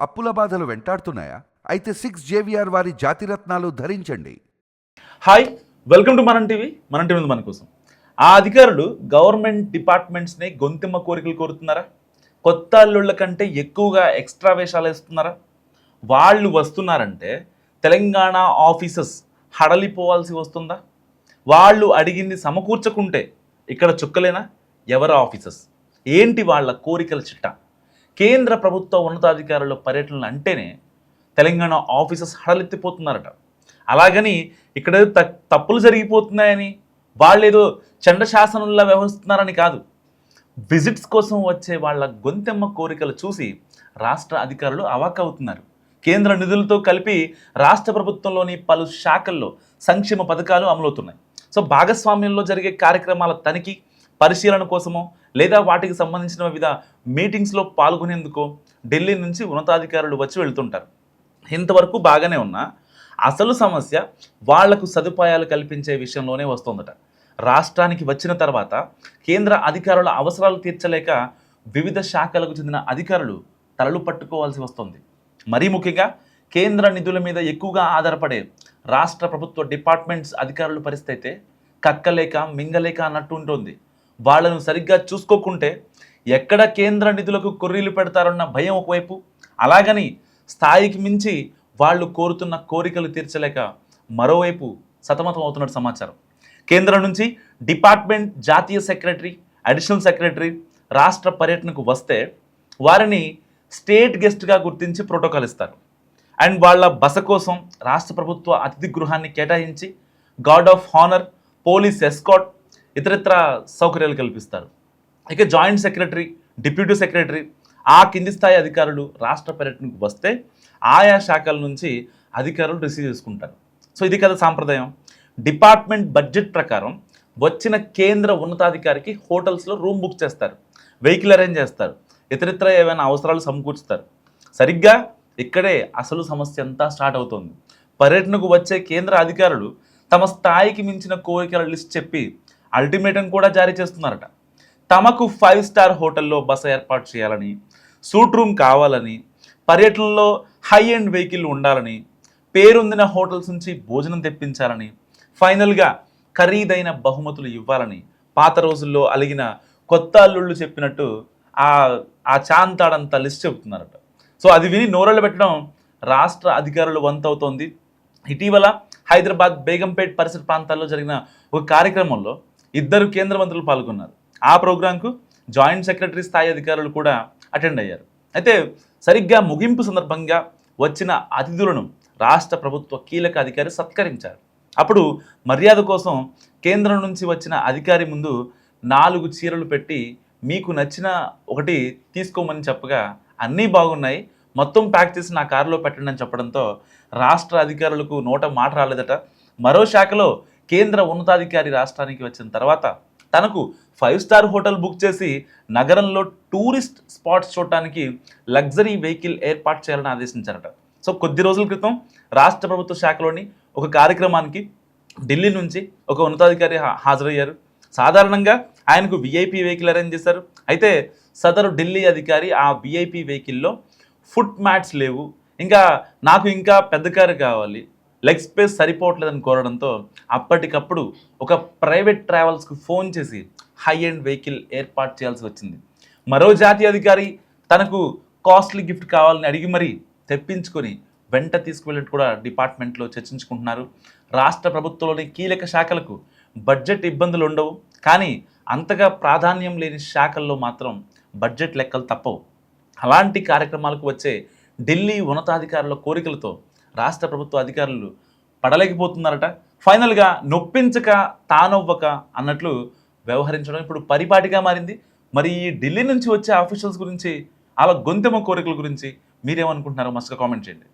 అప్పుల బాధలు వెంటాడుతున్నాయా? అయితే 6 JVR వారి జాతిరత్నాలు ధరించండి. హాయ్, వెల్కమ్ టు మనం టీవీ. మన టీవీ ఉంది మన కోసం. ఆ అధికారులు గవర్నమెంట్ డిపార్ట్మెంట్స్ని గొంతెమ్మ కోరికలు కోరుతున్నారా? కొత్త అల్లుళ్ళ కంటే ఎక్కువగా ఎక్స్ట్రా వేషాలు వేస్తున్నారా? వాళ్ళు వస్తున్నారంటే తెలంగాణ ఆఫీసెస్ హడలిపోవాల్సి వస్తుందా? వాళ్ళు అడిగింది సమకూర్చకుంటే ఇక్కడ చుక్కలేనా? ఎవరు ఆఫీసెస్? ఏంటి వాళ్ళ కోరికల చిట్టా? కేంద్ర ప్రభుత్వ ఉన్నతాధికారుల పర్యటనలు అంటేనే తెలంగాణ ఆఫీసెస్ హడలెత్తిపోతున్నారట. అలాగని ఇక్కడ తప్పులు జరిగిపోతున్నాయని వాళ్ళేదో చండశాసనంలా వ్యవహరిస్తున్నారని కాదు. విజిట్స్ కోసం వచ్చే వాళ్ళ గొంతెమ్మ కోరికలు చూసి రాష్ట్ర అధికారులు అవాక్కవుతున్నారు. కేంద్ర నిధులతో కలిపి రాష్ట్ర ప్రభుత్వంలోని పలు శాఖల్లో సంక్షేమ పథకాలు అమలవుతున్నాయి. సో భాగస్వామ్యంలో జరిగే కార్యక్రమాల తనిఖీ, పరిశీలన కోసమో లేదా వాటికి సంబంధించిన వివిధ మీటింగ్స్లో పాల్గొనేందుకో ఢిల్లీ నుంచి ఉన్నతాధికారులు వచ్చి వెళ్తుంటారు. ఇంతవరకు బాగానే ఉన్నా అసలు సమస్య వాళ్లకు సదుపాయాలు కల్పించే విషయంలోనే వస్తుందట. రాష్ట్రానికి వచ్చిన తర్వాత కేంద్ర అధికారుల అవసరాలు తీర్చలేక వివిధ శాఖలకు చెందిన అధికారులు తలలు పట్టుకోవాల్సి వస్తుంది. మరీ ముఖ్యంగా కేంద్ర నిధుల మీద ఎక్కువగా ఆధారపడే రాష్ట్ర ప్రభుత్వ డిపార్ట్మెంట్స్ అధికారుల పరిస్థితి అయితే కక్కలేక మింగలేక అన్నట్టు ఉంటుంది. వాళ్లను సరిగ్గా చూసుకోకుంటే ఎక్కడ కేంద్ర నిధులకు కొర్రీలు పెడతారన్న భయం ఒకవైపు, అలాగని స్థాయికి మించి వాళ్ళు కోరుతున్న కోరికలు తీర్చలేక మరోవైపు సతమతం అవుతున్నట్టు సమాచారం. కేంద్రం నుంచి డిపార్ట్మెంట్ జాతీయ సెక్రటరీ, అడిషనల్ సెక్రటరీ రాష్ట్ర పర్యటనకు వస్తే వారిని స్టేట్ గెస్ట్గా గుర్తించి ప్రోటోకాల్ ఇస్తారు. అండ్ వాళ్ళ బస కోసం రాష్ట్ర ప్రభుత్వ అతిథి గృహాన్ని కేటాయించి guard of honour, police escort, ఇతరితర సౌకర్యాలు కల్పిస్తారు. ఇక జాయింట్ సెక్రటరీ, డిప్యూటీ సెక్రటరీ, ఆ కింది స్థాయి అధికారులు రాష్ట్ర పర్యటనకు వస్తే ఆయా శాఖల నుంచి అధికారులు రిసీవ్ చేసుకుంటారు. సో ఇది కదా సాంప్రదాయం. డిపార్ట్మెంట్ బడ్జెట్ ప్రకారం వచ్చిన కేంద్ర ఉన్నతాధికారికి హోటల్స్లో రూమ్ బుక్ చేస్తారు, వెహికల్ అరేంజ్ చేస్తారు, ఇతరితర ఏమైనా అవసరాలు సమకూర్చుతారు. సరిగ్గా ఇక్కడే అసలు సమస్య అంతా స్టార్ట్ అవుతుంది. పర్యటనకు వచ్చే కేంద్ర అధికారులు తమ స్థాయికి మించిన కోరికల లిస్ట్ చెప్పి అల్టిమేటం కూడా జారీ చేస్తున్నారట. తమకు 5 స్టార్ హోటల్లో బస ఏర్పాటు చేయాలని, సూట్ రూమ్ కావాలని, పర్యటనలో హై ఎండ్ వెహికల్ ఉండాలని, పేరొందిన హోటల్స్ నుంచి భోజనం తెప్పించాలని, ఫైనల్గా ఖరీదైన బహుమతులు ఇవ్వాలని పాత రోజుల్లో అలిగిన కొత్త అల్లుళ్ళు చెప్పినట్టు ఆ చాంతాడంత లిస్ట్ చెబుతున్నారట. సో అది విని నోరళ్ళు పెట్టడం రాష్ట్ర అధికారులు వంతవుతోంది. ఇటీవల హైదరాబాద్ బేగంపేట్ పరిసర ప్రాంతాల్లో జరిగిన ఒక కార్యక్రమంలో 2 కేంద్ర మంత్రులు పాల్గొన్నారు. ఆ ప్రోగ్రాంకు జాయింట్ సెక్రటరీ స్థాయి అధికారులు కూడా అటెండ్ అయ్యారు. అయితే సరిగ్గా ముగింపు సందర్భంగా వచ్చిన అతిథులను రాష్ట్ర ప్రభుత్వ కీలక అధికారి సత్కరించారు. అప్పుడు మర్యాద కోసం కేంద్రం నుంచి వచ్చిన అధికారి ముందు 4 చీరలు పెట్టి మీకు నచ్చిన ఒకటి తీసుకోమని చెప్పగా అన్నీ బాగున్నాయి, మొత్తం ప్యాక్ చేసి నా కారులో పెట్టండి అని చెప్పడంతో రాష్ట్ర అధికారులకు నోట మాట రాలేదట. మరో శాఖలో కేంద్ర ఉన్నతాధికారి రాష్ట్రానికి వచ్చిన తర్వాత తనకు 5 స్టార్ హోటల్ బుక్ చేసి నగరంలో టూరిస్ట్ స్పాట్స్ చూడటానికి లగ్జరీ వెహికల్ ఏర్పాటు చేయాలని ఆదేశించారట. సో కొద్ది రోజుల క్రితం రాష్ట్ర ప్రభుత్వ శాఖలోని ఒక కార్యక్రమానికి ఢిల్లీ నుంచి ఒక ఉన్నతాధికారి హాజరయ్యారు. సాధారణంగా ఆయనకు విఐపి వెహికల్ అరేంజ్ చేశారు. అయితే సదరు ఢిల్లీ అధికారి ఆ విఐపి వెహికల్లో ఫుట్ మ్యాట్స్ లేవు, నాకు ఇంకా పెద్ద కారు కావాలి, లెగ్ స్పేస్ సరిపోవట్లేదని కోరడంతో అప్పటికప్పుడు ఒక ప్రైవేట్ ట్రావెల్స్కు ఫోన్ చేసి హై ఎండ్ వెహికల్ ఏర్పాటు చేయాల్సి వచ్చింది. మరో జాతీయ అధికారి తనకు కాస్ట్లీ గిఫ్ట్ కావాలని అడిగి మరీ తెప్పించుకొని వెంట తీసుకువెళ్ళినట్టు కూడా డిపార్ట్మెంట్లో చర్చించుకుంటున్నారు. రాష్ట్ర ప్రభుత్వంలోని కీలక శాఖలకు బడ్జెట్ ఇబ్బందులు ఉండవు, కానీ అంతగా ప్రాధాన్యం లేని శాఖల్లో మాత్రం బడ్జెట్ లెక్కలు తప్పవు. అలాంటి కార్యక్రమాలకు వచ్చే ఢిల్లీ ఉన్నతాధికారుల కోరికలతో రాష్ట్ర ప్రభుత్వ అధికారులు పడలేకపోతున్నారట. ఫైనల్గా నొప్పించక తానొవ్వక అన్నట్లు వ్యవహరించడం ఇప్పుడు పరిపాటిగా మారింది. మరి ఈ ఢిల్లీ నుంచి వచ్చే ఆఫీషియల్స్ గురించి, అలా గొంతెమ్మ కోరికల గురించి మీరేమనుకుంటున్నారో మస్తుగా కామెంట్ చేయండి.